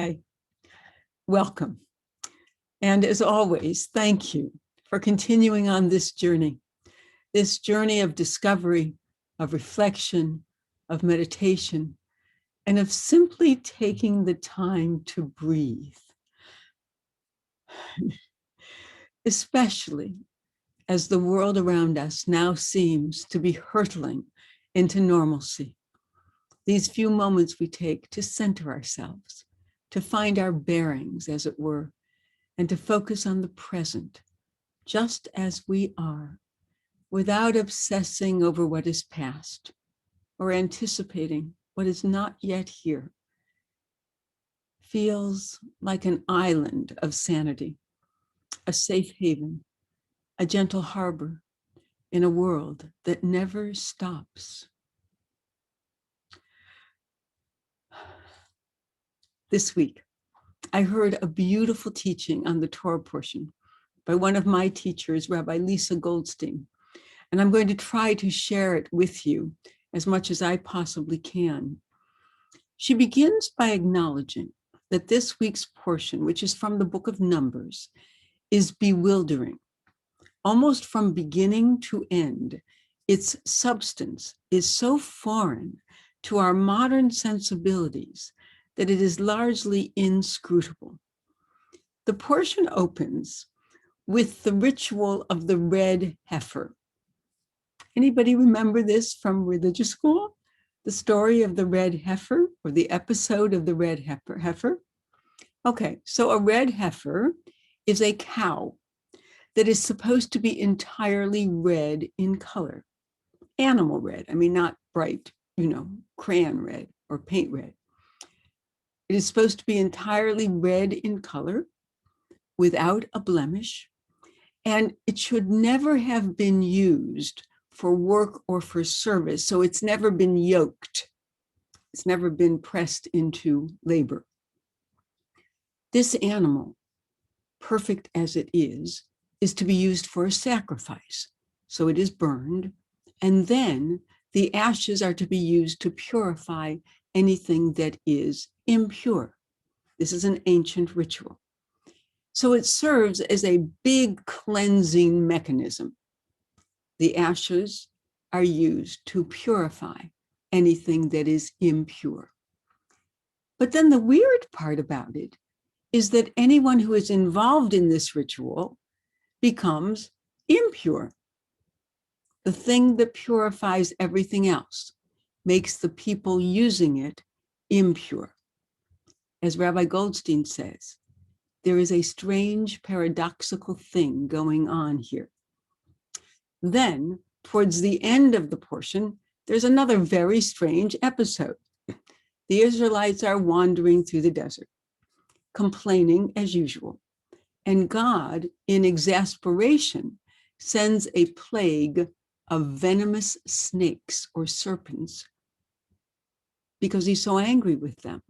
Okay, welcome. And as always, thank you for continuing on this journey of discovery, of reflection, of meditation, and of simply taking the time to breathe, especially as the world around us now seems to be hurtling into normalcy. These few moments we take to center ourselves, to find our bearings, as it were, and to focus on the present, just as we are, without obsessing over what is past or anticipating what is not yet here, feels like an island of sanity, a safe haven, a gentle harbor in a world that never stops. This week, I heard a beautiful teaching on the Torah portion by one of my teachers, Rabbi Lisa Goldstein, and I'm going to try to share it with you as much as I possibly can. She begins by acknowledging that this week's portion, which is from the book of Numbers, is bewildering. Almost from beginning to end, its substance is so foreign to our modern sensibilities that it is largely inscrutable. The portion opens with the ritual of the red heifer. Anybody remember this from religious school? The story of the red heifer, or the episode of the red heifer? Okay, so a red heifer is a cow that is supposed to be entirely red in color. Animal red, I mean, not bright, crayon red or paint red. It is supposed to be entirely red in color, without a blemish, and it should never have been used for work or for service. So it's never been yoked. It's never been pressed into labor. This animal, perfect as it is to be used for a sacrifice. So it is burned, and then the ashes are to be used to purify anything that is impure. This is an ancient ritual. So it serves as a big cleansing mechanism. The ashes are used to purify anything that is impure. But then the weird part about it is that anyone who is involved in this ritual becomes impure. The thing that purifies everything else makes the people using it impure. As Rabbi Goldstein says, there is a strange paradoxical thing going on here. Then, towards the end of the portion, there's another very strange episode. The Israelites are wandering through the desert, complaining as usual. And God, in exasperation, sends a plague of venomous snakes or serpents because he's so angry with them.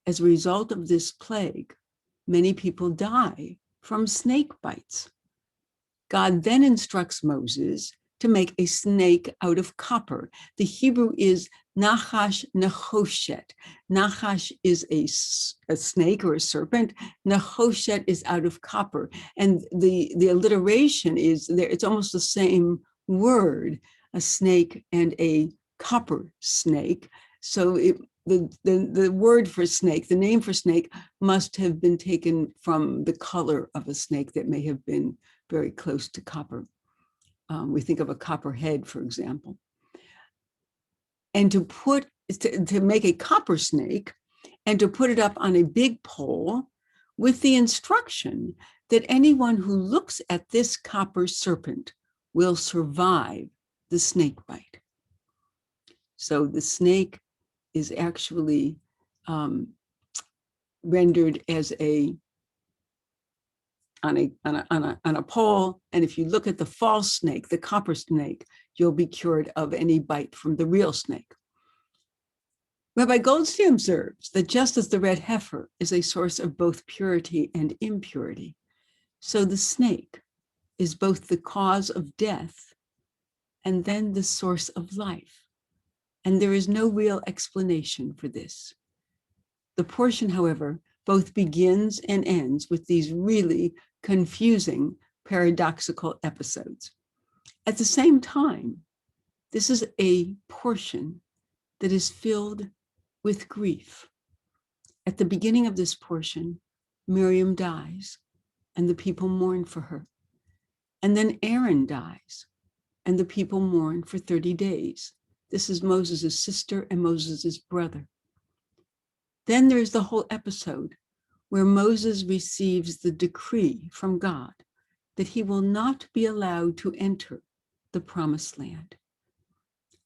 As a result of this plague, many people die from snake bites. God then instructs Moses to make a snake out of copper. The Hebrew is nachash nechoshet. Nachash is a snake or a serpent. Nechoshet is out of copper. And the alliteration is there. It's almost the same word, a snake and a copper snake. So the word for snake, the name for snake, must have been taken from the color of a snake that may have been very close to copper. We think of a copperhead, for example. And to make a copper snake and to put it up on a big pole with the instruction that anyone who looks at this copper serpent will survive the snake bite. So the snake is actually rendered as on a pole, and if you look at the false snake, the copper snake, you'll be cured of any bite from the real snake. Rabbi Goldstein observes that just as the red heifer is a source of both purity and impurity, so the snake is both the cause of death and then the source of life. And there is no real explanation for this. The portion, however, both begins and ends with these really confusing paradoxical episodes. At the same time, this is a portion that is filled with grief. At the beginning of this portion, Miriam dies and the people mourn for her. And then Aaron dies and the people mourn for 30 days. This is Moses' sister and Moses' brother. Then there's the whole episode where Moses receives the decree from God that he will not be allowed to enter the promised land.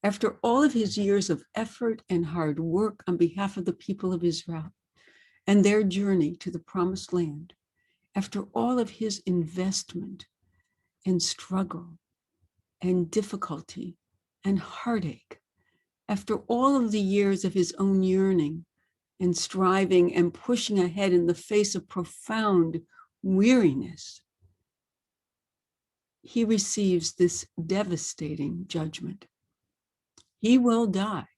After all of his years of effort and hard work on behalf of the people of Israel and their journey to the promised land, after all of his investment and struggle and difficulty and heartache, after all of the years of his own yearning and striving and pushing ahead in the face of profound weariness, he receives this devastating judgment. He will die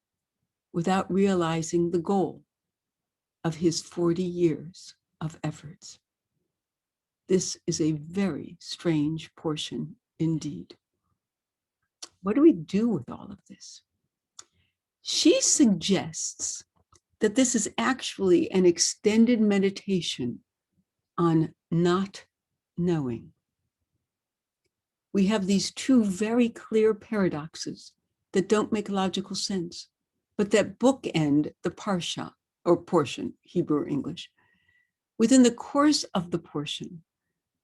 without realizing the goal of his 40 years of efforts. This is a very strange portion indeed. What do we do with all of this? She suggests that this is actually an extended meditation on not knowing. We have these two very clear paradoxes that don't make logical sense, but that bookend the parsha, or portion, Hebrew or English. Within the course of the portion,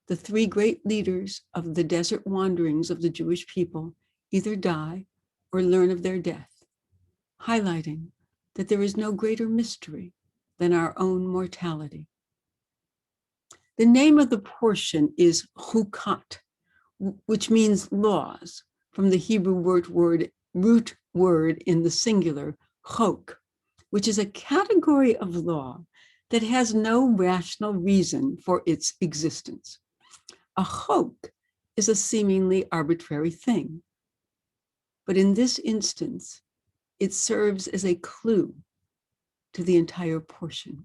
the three great leaders of the desert wanderings of the Jewish people either die or learn of their death, highlighting that there is no greater mystery than our own mortality. The name of the portion is chukat, which means laws, from the Hebrew root word in the singular, chok, which is a category of law that has no rational reason for its existence. A chok is a seemingly arbitrary thing, but in this instance, it serves as a clue to the entire portion.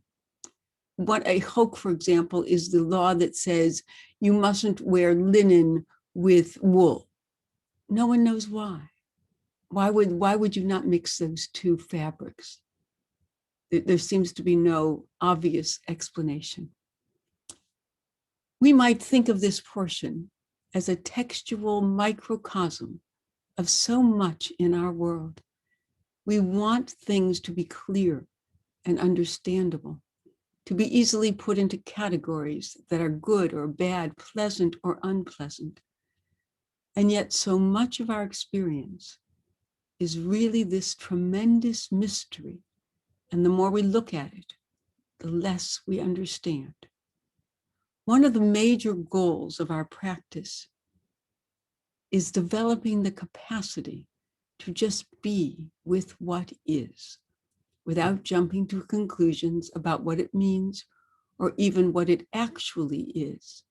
What a chok, for example, is the law that says you mustn't wear linen with wool. No one knows why. Why would you not mix those two fabrics? There seems to be no obvious explanation. We might think of this portion as a textual microcosm of so much in our world. We want things to be clear and understandable, to be easily put into categories that are good or bad, pleasant or unpleasant. And yet so much of our experience is really this tremendous mystery. And the more we look at it, the less we understand. One of the major goals of our practice is developing the capacity to just be with what is, without jumping to conclusions about what it means or even what it actually is.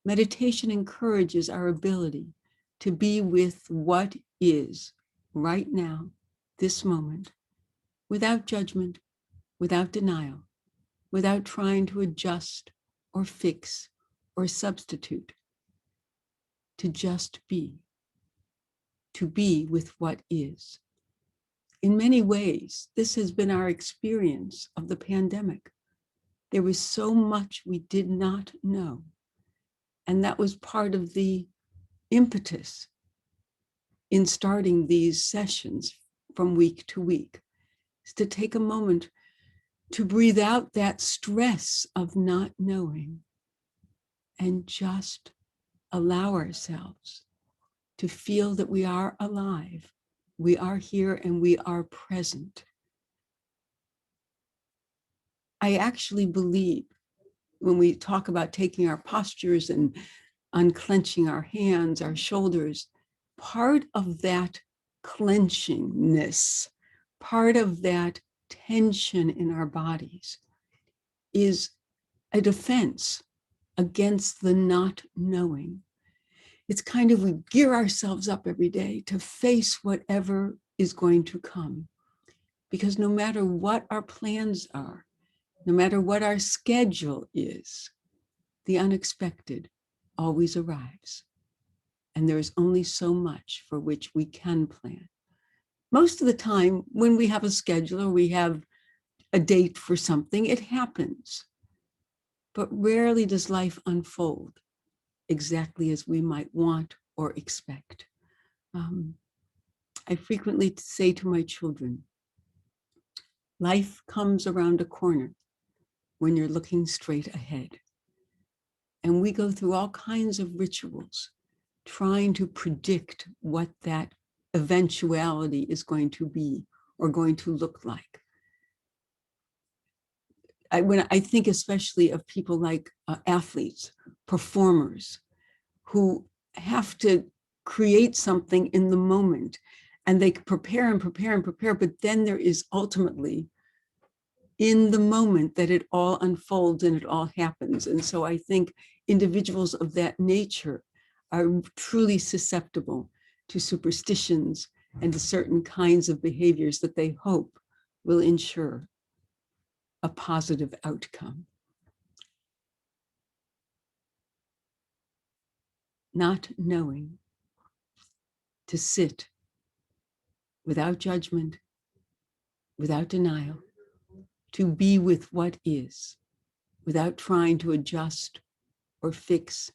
Meditation encourages our ability to be with what is right now, this moment, without judgment, without denial, without trying to adjust or fix or substitute, to just be, to be with what is. In many ways, this has been our experience of the pandemic. There was so much we did not know. And that was part of the impetus in starting these sessions from week to week, is to take a moment to breathe out that stress of not knowing and just allow ourselves to feel that we are alive, we are here, and we are present. I actually believe when we talk about taking our postures and unclenching our hands, our shoulders, part of that clenchingness, part of that tension in our bodies is a defense against the not knowing. It's kind of, we gear ourselves up every day to face whatever is going to come. Because no matter what our plans are, No matter what our schedule is, the unexpected always arrives. And there is only so much for which we can plan. Most of the time, when we have a schedule or we have a date for something, it happens. But rarely does life unfold exactly as we might want or expect. I frequently say to my children, life comes around a corner when you're looking straight ahead. And we go through all kinds of rituals trying to predict what that eventuality is going to be or going to look like. When I think especially of people like athletes, performers, who have to create something in the moment, and they prepare and prepare and prepare, but then there is ultimately in the moment that it all unfolds and it all happens. And so I think individuals of that nature are truly susceptible to superstitions and to certain kinds of behaviors that they hope will ensure a positive outcome. Not knowing, to sit without judgment, without denial, to be with what is, without trying to adjust or fix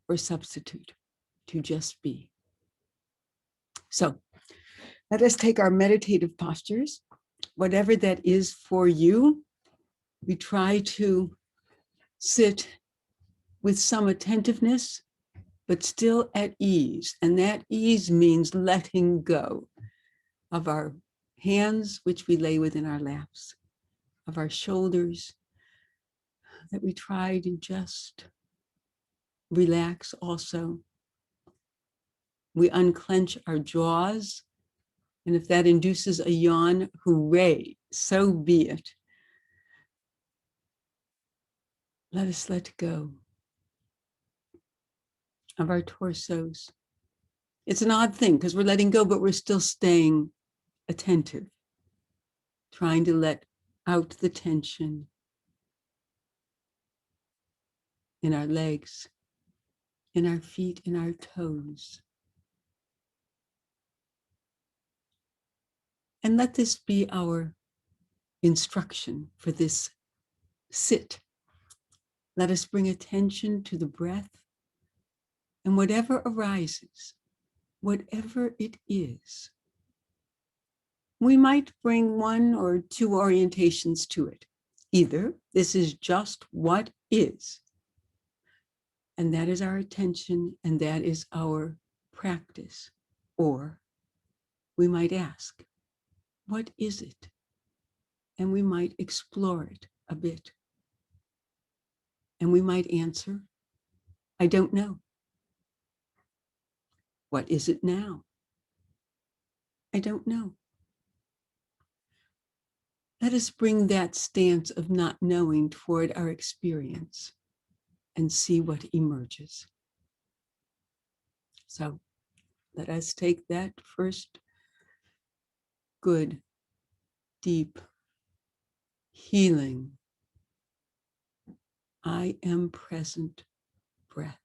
or substitute, to just be. So let us take our meditative postures, whatever that is for you. We try to sit with some attentiveness, but still at ease. And that ease means letting go of our hands, which we lay within our laps, of our shoulders, that we try to just relax also. We unclench our jaws, and if that induces a yawn, hooray, so be it. Let us let go of our torsos. It's an odd thing because we're letting go, but we're still staying attentive, trying to let out the tension in our legs, in our feet, in our toes. And let this be our instruction for this sit. Let us bring attention to the breath, and whatever arises, whatever it is, we might bring one or two orientations to it. Either this is just what is, and that is our attention, and that is our practice. Or we might ask, what is it? And we might explore it a bit. And we might answer, I don't know. What is it now? I don't know. Let us bring that stance of not knowing toward our experience and see what emerges. So let us take that first good, deep, healing, I am present breath.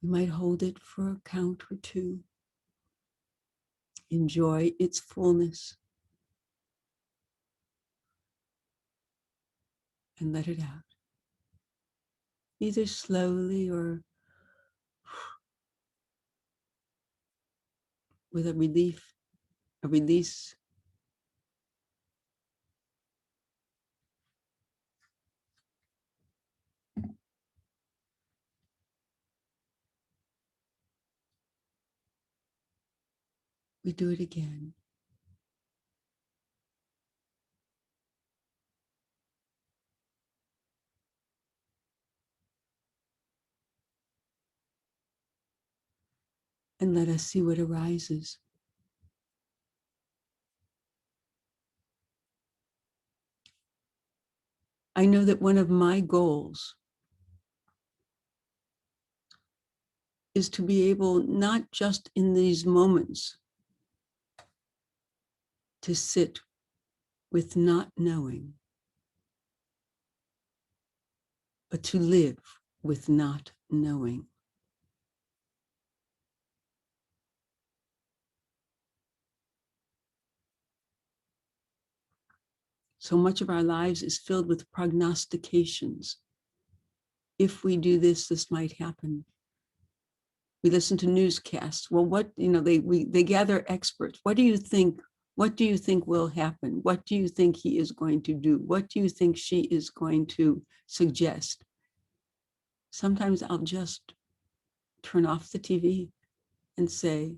You might hold it for a count or two. Enjoy its fullness and let it out. Either slowly or with a release. We do it again. And let us see what arises. I know that one of my goals is to be able, not just in these moments, to sit with not knowing, but to live with not knowing. So much of our lives is filled with prognostications. If we do this, this might happen. We listen to newscasts. Well, they gather experts. What do you think? What do you think will happen? What do you think he is going to do? What do you think she is going to suggest? Sometimes I'll just turn off the TV and say,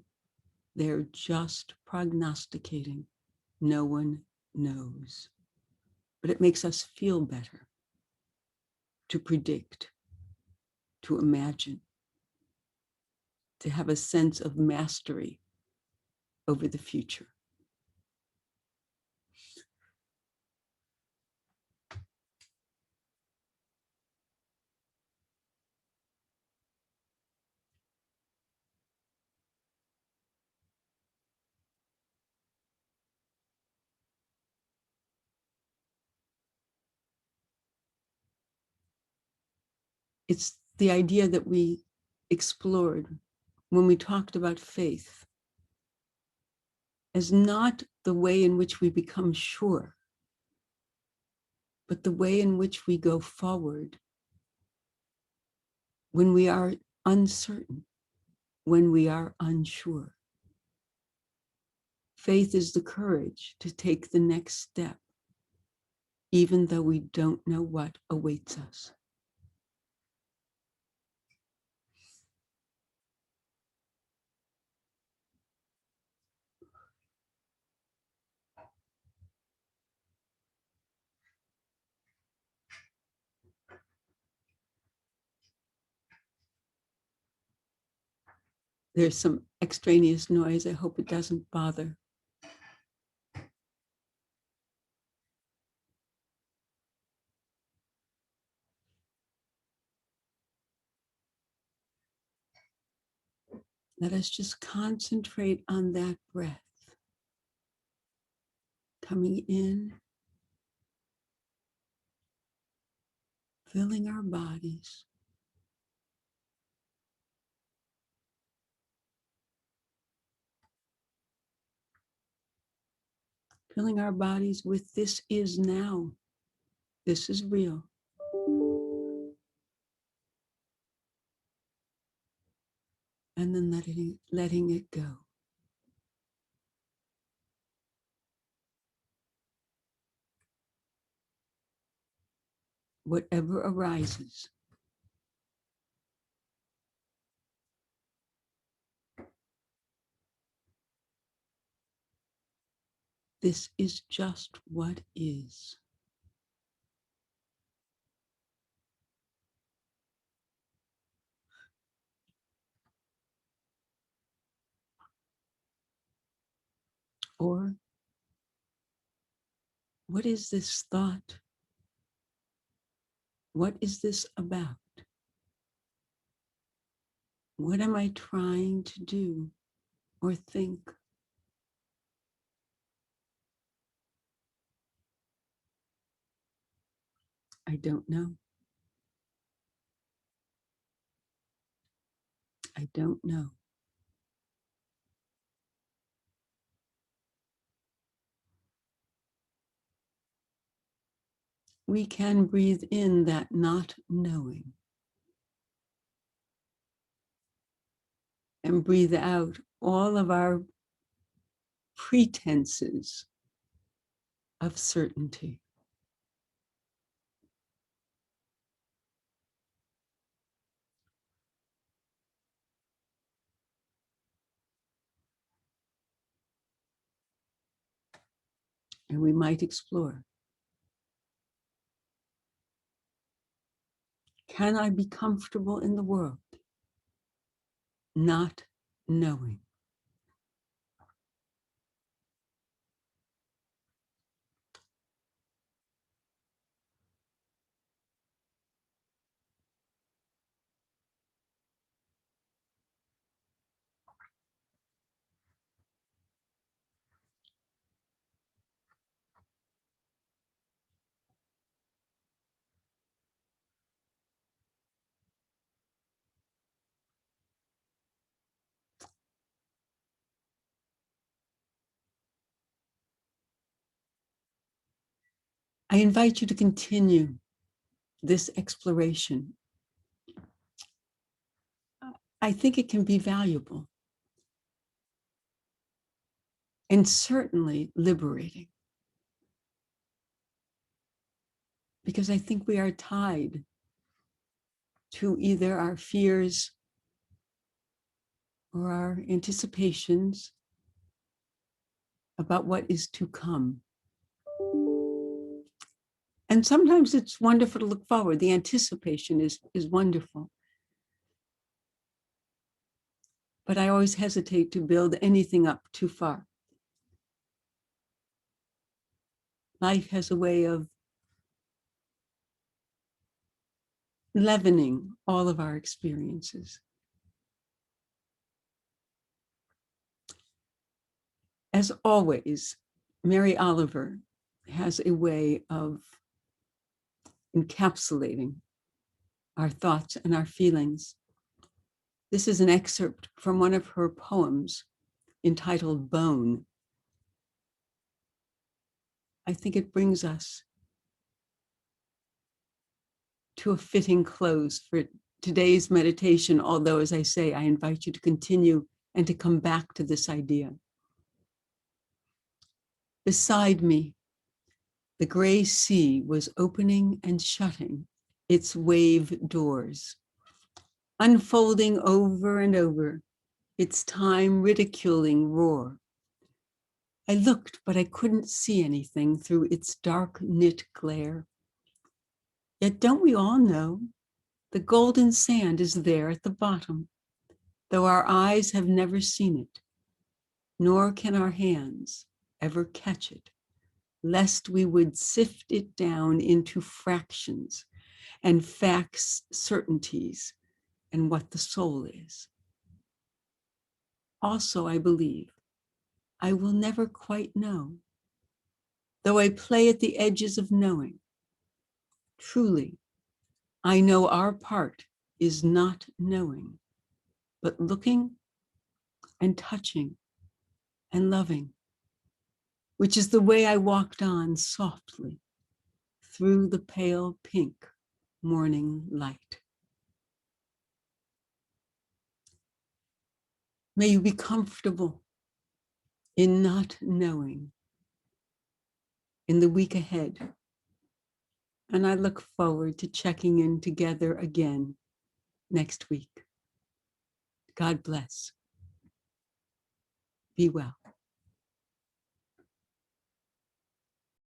they're just prognosticating. No one knows. But it makes us feel better to predict, to imagine, to have a sense of mastery over the future. It's the idea that we explored when we talked about faith as not the way in which we become sure, but the way in which we go forward when we are uncertain, when we are unsure. Faith is the courage to take the next step, even though we don't know what awaits us. There's some extraneous noise. I hope it doesn't bother. Let us just concentrate on that breath coming in, filling our bodies, filling our bodies with this is now. This is real. And then letting it go. Whatever arises. This is just what is. Or what is this thought? What is this about? What am I trying to do or think? I don't know. I don't know. We can breathe in that not knowing and breathe out all of our pretenses of certainty. And we might explore. Can I be comfortable in the world not knowing? I invite you to continue this exploration. I think it can be valuable and certainly liberating, because I think we are tied to either our fears or our anticipations about what is to come. And sometimes it's wonderful to look forward. The anticipation is wonderful. But I always hesitate to build anything up too far. Life has a way of leavening all of our experiences. As always, Mary Oliver has a way of encapsulating our thoughts and our feelings. This is an excerpt from one of her poems entitled Bone. I think it brings us to a fitting close for today's meditation, although, as I say, I invite you to continue and to come back to this idea. Beside me, the gray sea was opening and shutting its wave doors, unfolding over and over its time ridiculing roar. I looked, but I couldn't see anything through its dark knit glare. Yet don't we all know the golden sand is there at the bottom, though our eyes have never seen it, nor can our hands ever catch it, lest we would sift it down into fractions and facts, certainties, and what the soul is. Also, I believe I will never quite know, though I play at the edges of knowing. Truly, I know our part is not knowing, but looking and touching and loving, which is the way I walked on softly through the pale pink morning light. May you be comfortable in not knowing in the week ahead. And I look forward to checking in together again next week. God bless. Be well.